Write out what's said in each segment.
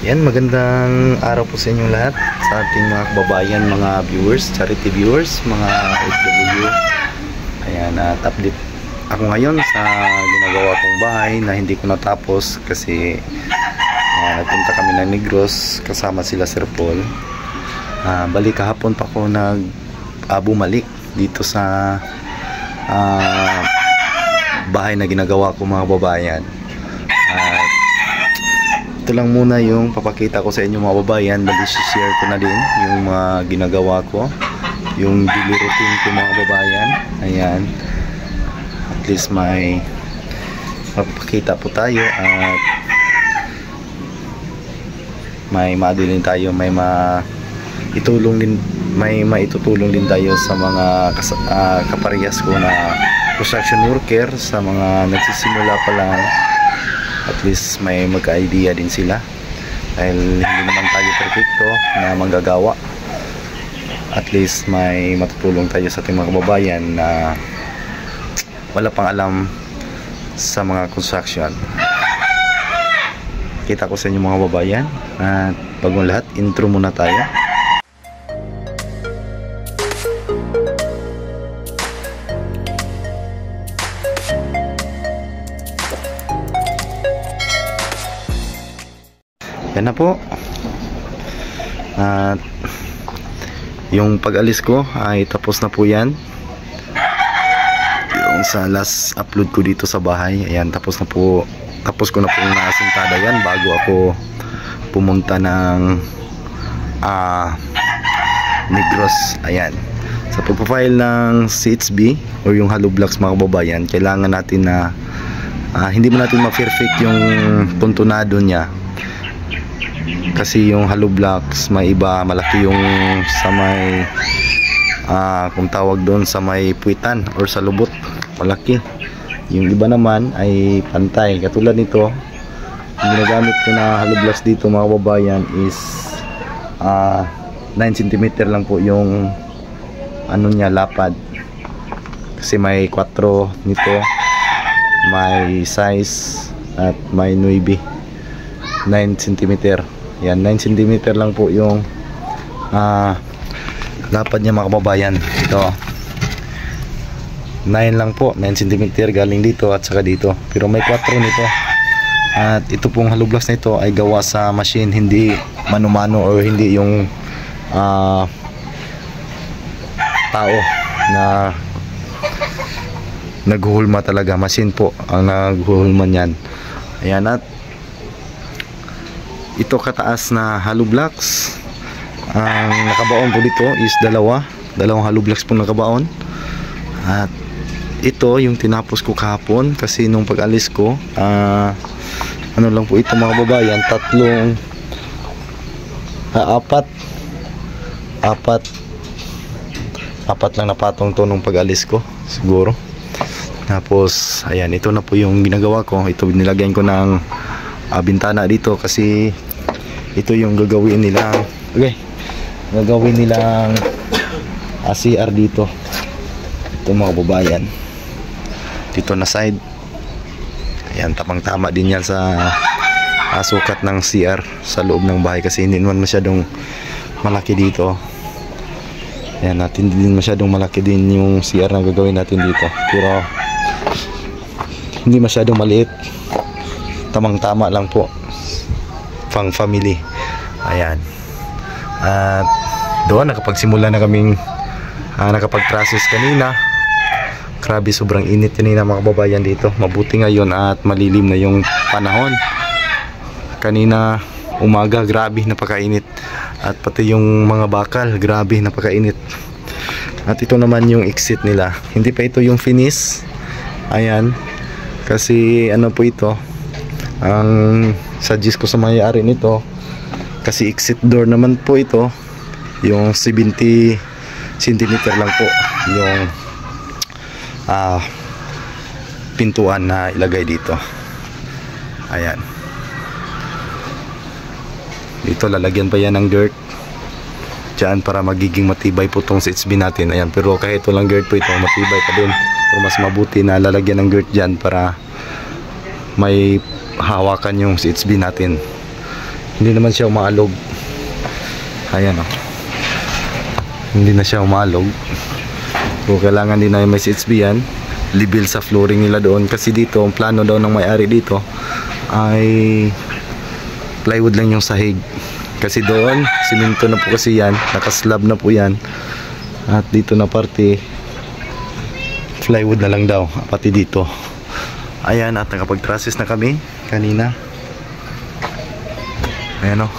Yan, magandang araw po sa inyong lahat, sa ating mga kababayan, mga viewers, charity viewers, mga OFW. Ayan, at update ako ngayon sa ginagawa kong bahay na hindi ko natapos kasi nagpunta kami ng Negros kasama sila Sir Paul. Balik kahapon pa ako bumalik dito sa bahay na ginagawa ko, mga kababayan. Ito lang muna yung papakita ko sa inyo, mga babayan. Bali share ko na din yung mga ginagawa ko, yung daily routine ko, mga babayan. Ayan, at least may papakita po tayo at may maadilin tayo, may maitutulong din tayo sa mga kaparehas ko na construction worker, sa mga nagsisimula pa lang. At least may magka-idea din sila dahil hindi naman tayo perfecto na manggagawa. At least may matutulong tayo sa ating mga kababayan na wala pang alam sa mga construction. Kita ko sa inyo, mga kababayan, at bago lahat, intro muna tayo. Yan na po. At yung pag-alis ko ay tapos na po yan. Yung sa last upload ko dito sa bahay, ayan, tapos ko na po naasintada yan bago ako pumunta ng Negros. Ayan, sa pagpapile ng CHB or yung hollow blocks, mga kababayan, kailangan natin na hindi mo natin ma-perfect yung puntonado niya. Kasi yung hollow blocks, may iba malaki yung sa may kung tawag doon sa may puwitan or sa lubot, malaki. Yung iba naman ay pantay. Katulad nito, yung ginagamit ko na hollow blocks dito, mga kababayan, is 9 cm lang po yung ano niya, lapad. Kasi may 4 nito, may size at may 9 cm. Yan, 9 cm lang po yung lapad niya, mga kababayan. Ito 9 lang po, 9 cm galing dito at saka dito, pero may 4 nito. At ito pong hollow blocks na ito ay gawa sa machine, hindi mano-mano or hindi yung tao na naghuhulma talaga. Machine po ang naghuhulma niyan. Ayan, at ito kataas na hollow blocks. Ang nakabaon po dito is dalawang hollow blocks po nakabaon. At ito yung tinapos ko kahapon kasi nung pag-alis ko, ano lang po ito, mga babayan, apat lang na patong to nung pag-alis ko siguro. Tapos ayan, ito na po yung ginagawa ko. Ito nilagyan ko ng bintana dito kasi ito yung gagawin nilang CR dito. Ito, mga babayan, dito na side. Ayan, tamang-tama din yan sa sukat ng CR sa loob ng bahay kasi hindi naman masyadong malaki dito. Ayan, natin din masyadong malaki din yung CR na gagawin natin dito, pero hindi masyadong maliit, tamang-tama lang po, pang family. Ayan, at doon nakapagsimula na kaming nakapag-process kanina. Grabe, sobrang init kanina, mga kababayan, dito. Mabuti ngayon at malilim na yung panahon. Kanina umaga, grabe, napakainit. At pati yung mga bakal, grabe, napakainit. At ito naman yung exit nila. Hindi pa ito yung finish. Ayan, kasi ano po ito, ang suggest ko sa may-ari nito, kasi exit door naman po ito, yung 70 cm lang po yung pintuan na ilagay dito. Ayan, dito lalagyan pa yan ng dirt dyan para magiging matibay po tong CHB natin. Ayan, pero kahit walang dirt po ito, matibay pa din. Pero mas mabuti na lalagyan ng dirt dyan para may hawakan yung CHB natin. Hindi naman siya umaalog. Ayan oh. Hindi na siya umaalog. So kailangan din na may CHB yan. Level sa flooring nila doon. Kasi dito, ang plano daw ng may-ari dito ay plywood lang yung sahig. Kasi doon, simento na po kasi yan. Nakaslab na po yan. At dito na parte, plywood na lang daw. Pati dito. Ayan, at nakapag-process na kami kanina. Ayan o.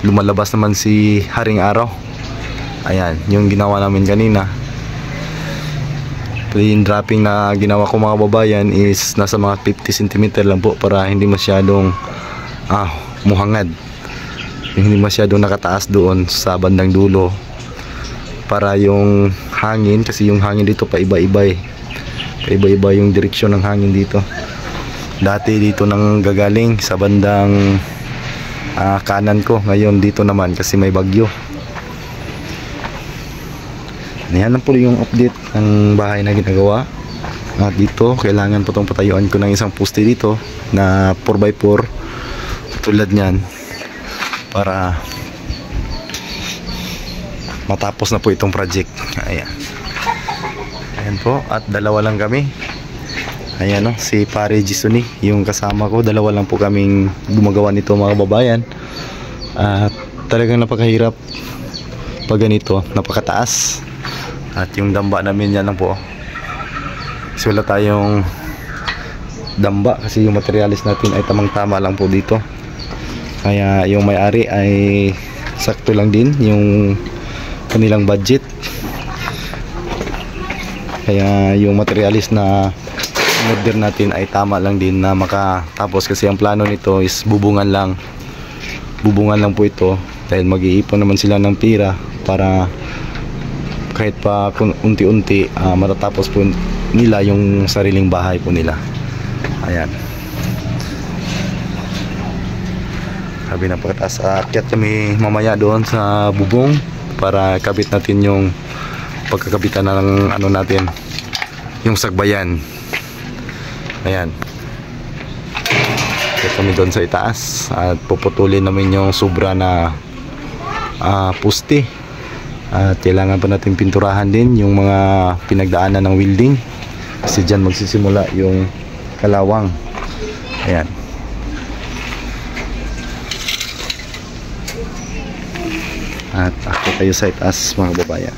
Lumalabas naman si Haring Araw. Ayan, yung ginawa namin kanina. Plain dropping na ginawa ko mga babayan is nasa mga 50 cm lang po para hindi masyadong muhangad. Hindi masyadong nakataas doon sa bandang dulo. Para yung hangin, kasi yung hangin dito paiba-iba eh. Paiba-iba yung direksyon ng hangin dito. Dati dito nang gagaling sa bandang kanan ko, ngayon dito naman kasi may bagyo. Yan lang po yung update ng bahay na ginagawa. At dito kailangan po itong patayuan ko ng isang poste dito na 4x4 tulad nyan para matapos na po itong project. Ayan. Ayan po, at dalawa lang kami. Ayan o, si Pare Jisuni, yung kasama ko, dalawa lang po kaming gumagawa nito mga babayan. At talagang napakahirap pag ganito, napakataas. At yung damba namin yan lang po. Kasi wala tayong damba kasi yung materialis natin ay tamang-tama lang po dito. Kaya yung may-ari ay sakto lang din yung kanilang budget. Kaya yung materialis na order natin ay tama lang din na makatapos, kasi ang plano nito is bubungan lang po ito, dahil mag-iipon naman sila ng pira para kahit pa unti-unti matatapos po nila yung sariling bahay po nila. Ayan, sabi na pagkataas, akyat kami mamaya doon sa bubong para kabit natin yung pagkakabitan ng ano natin, yung sagbayan. Ayan, kaya kami doon sa itaas at puputulin namin yung sobra na puste. At kailangan pa natin pinturahan din yung mga pinagdaanan ng welding kasi dyan magsisimula yung kalawang. Ayan, at ako tayo sa itaas mga babayan.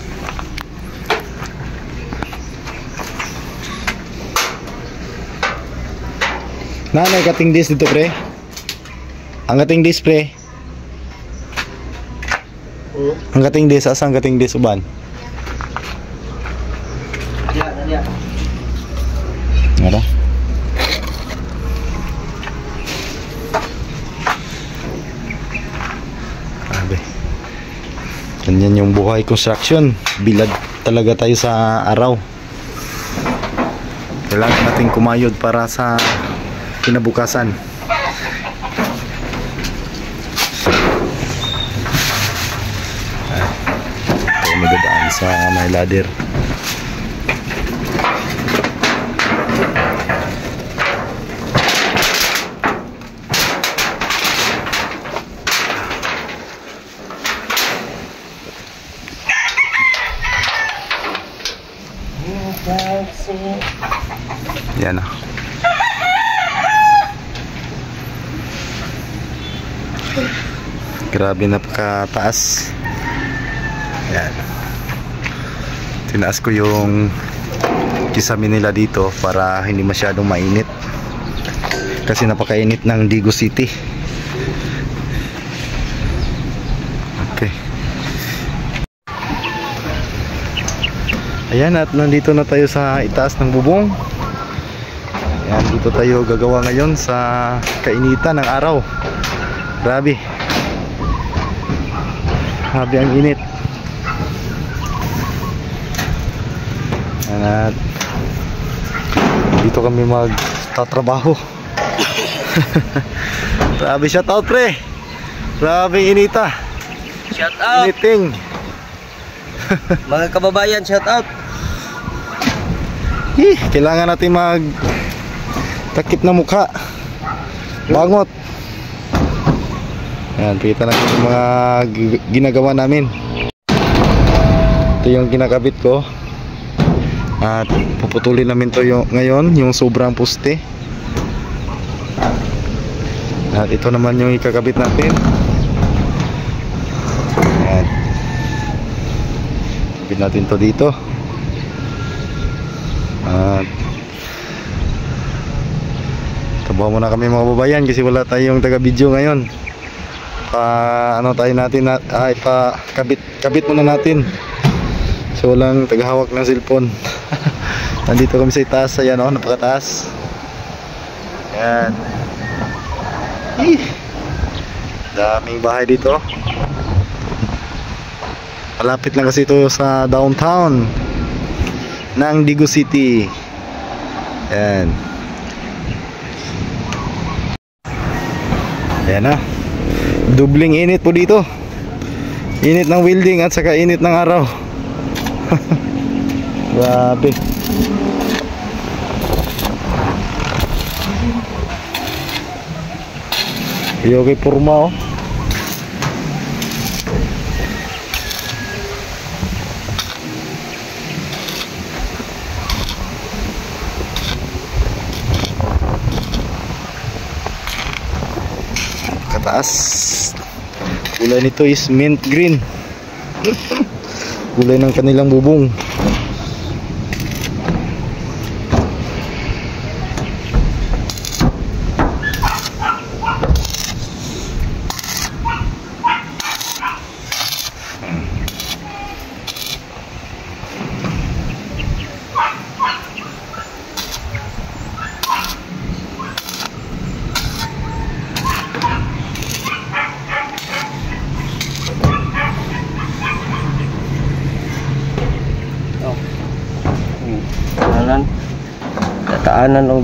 Nanay, kating dis dito pre. Ang kating dis pre. Ang kating dis, asang kating dis uban? Diya. Ngara? Grabe. Ganyan yung buhay construction. Bilad talaga tayo sa araw. Kailangan natin kumayod para sa kinabukasan. Tayo madadaan sa may ladder. Yan na. Grabe, napakataas. Yan. Tinaas ko yung kisame nila dito para hindi masyadong mainit. Kasi napakainit ng Digo City. Okay. Ayan, at nandito na tayo sa itaas ng bubong. Ayan, dito tayo gagawa ngayon sa kainitan ng araw. Grabe. Grabe ang init. At dito kami magtatrabaho. Grabe, shout out pre. Grabe inita. Shout out. Initing. Mga kababayan, shout out. Kailangan natin mag takip na mukha. Bangot. Ayan, kita natin yung mga ginagawa namin. Ito yung kinakabit ko. At puputulin namin to ngayon, yung sobrang poste. At ito naman yung ikakabit natin. Ayan. Kabit natin to dito. At tabaho muna kami mga babayan kasi wala tayong taga-video ngayon. Ano tayo natin kabit muna natin. So walang tagahawak ng cellphone. Nandito kami sa itaas, ayan oh, napakataas. Ayan. Daming bahay dito. Malapit lang kasi ito sa downtown ng Digo City. Ayan. Ayan na. Dubling init po dito. Init ng welding at saka init ng araw. Grabe. Okay, purma oh. Kataas. Kulay nito is mint green. Kulay ng kanilang bubong. Tataanan o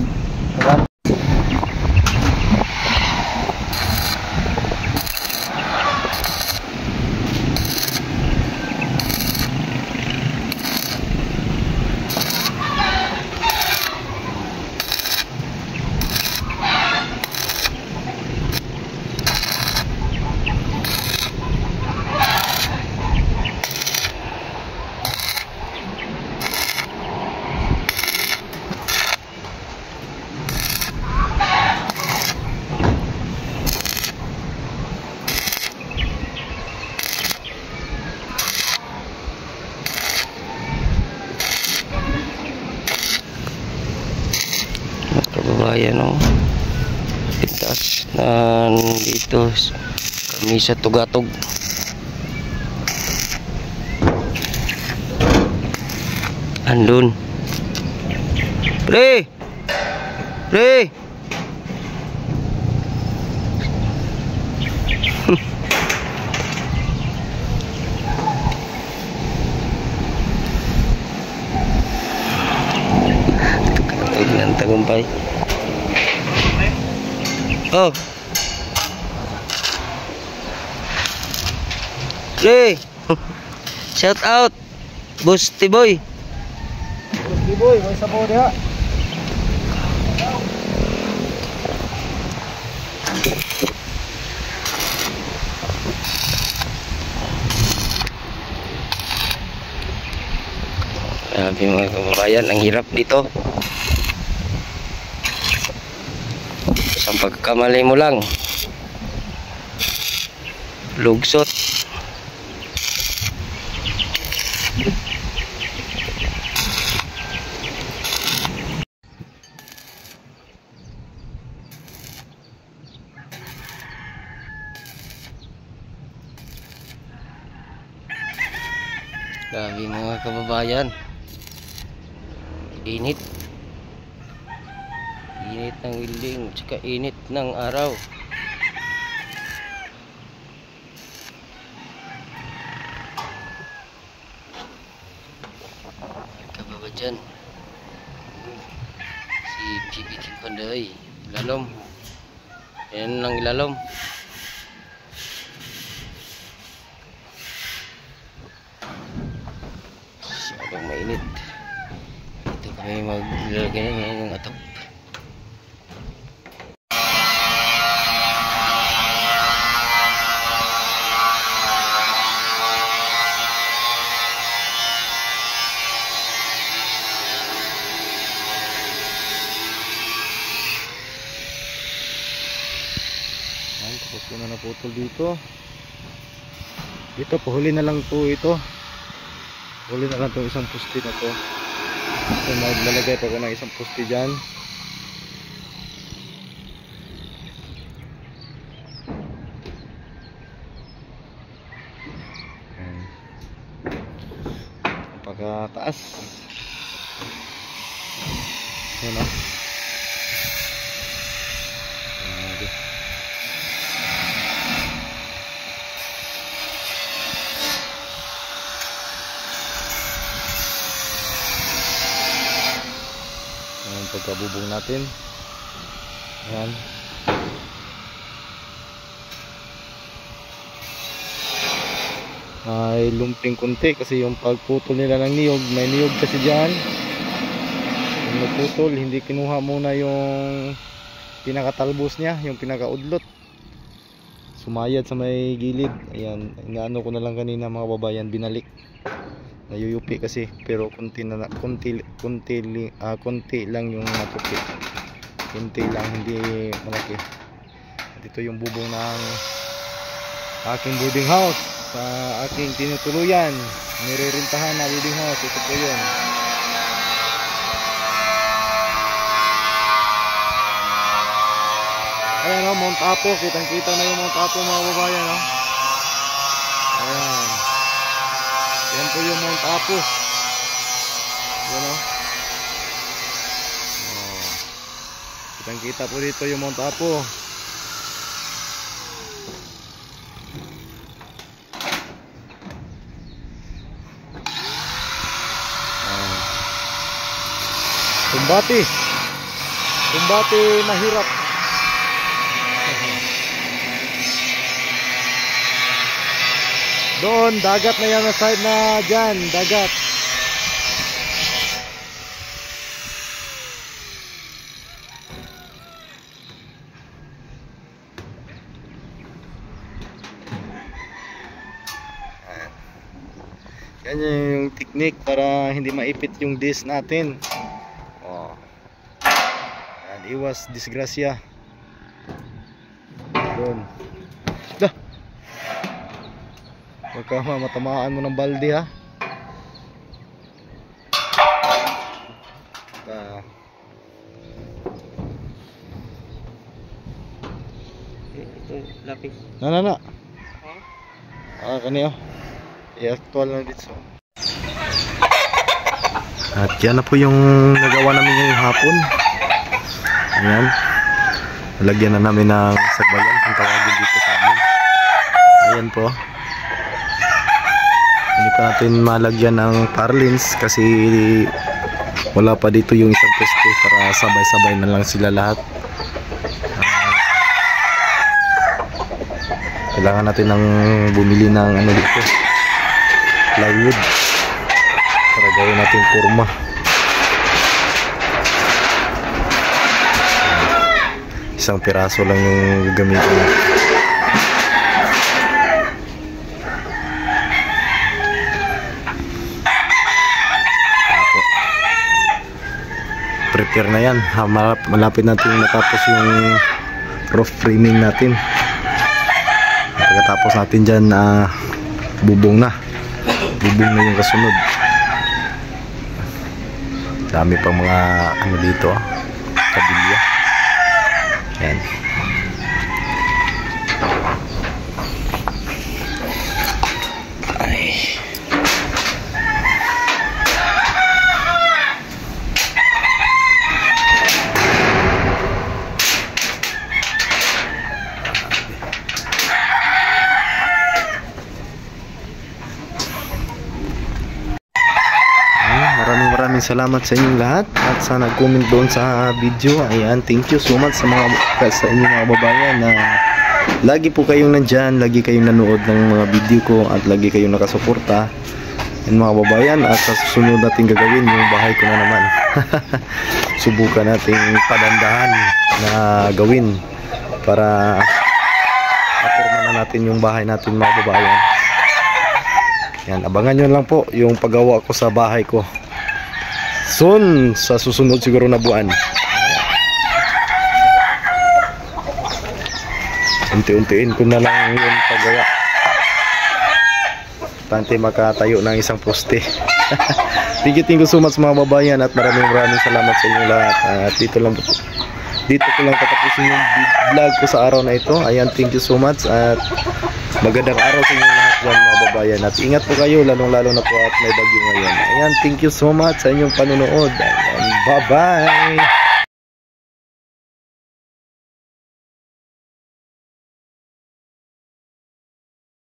kababayan o pintas na dito kami sa Tugatog. Andun pre Tugatog ng Tagumpay. Oh. Hey. Shout out. Boss Tiboy. Boss Tiboy, may sabaw diha. Grabe mga kababayan, ang hirap dito. Sa pagkakamali mo lang, lugsot. Grabe mga kababayan, init ng welding tsaka init ng araw. Kababayan, si PBT Panday ilalom, yan lang ilalom. Masyadong mainit. Ito kami maglalagay ng atop. Ayan, tapos ko na naputol dito. Dito, pahuli na lang po ito. Huli na lang itong isang poste na to. So, maglalagay pa ko ng isang poste dyan. Ayan. Pagkataas. Ayan o. Pagkabubong natin. Ayan. Ay lumping kunti kasi yung pagputol nila ng niyog, may niyog kasi dyan. Yung nagputol, hindi kinuha muna yung pinakatalbos niya, yung pinakaudlot. Sumayad sa may gilid. Ayan, inaano ko na lang kanina mga babayan, binalik. Nayuyupi kasi, pero konti lang yung natupi. Konti lang, hindi malaki. At ito yung bubong ng aking boarding house sa aking tinutuluyan, nirerentahan na boarding house. Ito po yun. Ayan o, Mount Apo, kitang kita na yung Mount Apo mga babayan o. Ayan, yan po yung Mount Apo. Yan o. Kitang kita po dito yung Mount Apo. Kumbati mahirap. Doon, dagat na yan na side na dyan, dagat. Yan yung technique para hindi maipit yung disc natin. Oh. Yan, iwas disgrasya. Doon. Dah. Huwag ka matamaan mo ng balde ha. Ito, lapis. Na. Kaniyo. I-actual na dito. At yan na po yung nagawa namin ngayong hapon. Ayan. Lagyan na namin ng sagbayan kung tawagin dito sa amin. Ayan po. Hindi pa natin malagyan ng parlins kasi wala pa dito yung isang pwesto para sabay-sabay na lang sila lahat. Kailangan natin ng bumili ng ano dito, plywood, para gawin natin kurma. Isang piraso lang yung gagamitin. Prepare na yan. Malapit natin matapos yung roof framing natin. Pagkatapos natin dyan bubong na yung kasunod. Dami pang mga ano dito, kabilya. Yan. Ay. Maraming salamat sa inyong lahat at sa nag-comment doon sa video. Ayan, thank you so much sa inyong mga babayan na lagi po kayong nandyan, lagi kayong nanood ng mga video ko at lagi kayong nakasuporta. Yan mga babayan, at sa susunod natin gagawin yung bahay ko na naman. Subukan natin padandahan na gawin para maporma na natin yung bahay natin mga babayan. Yan, abangan nyo lang po yung paggawa ko sa bahay ko soon, sa susunod siguro na buwan. unti-untiin ko na lang yung paggawa. Tante makatayo ng isang poste. Thank you so much mga babayan, at maraming salamat sa inyo lahat. At dito ko lang tatapusin yung vlog ko sa araw na ito. Ayan, thank you so much at magandang araw sa inyo lahat dyan mga babayan. At ingat po kayo, lalong-lalo na po at may bagyo ngayon. Ayan, thank you so much sa inyong panunood. Ayan, bye-bye!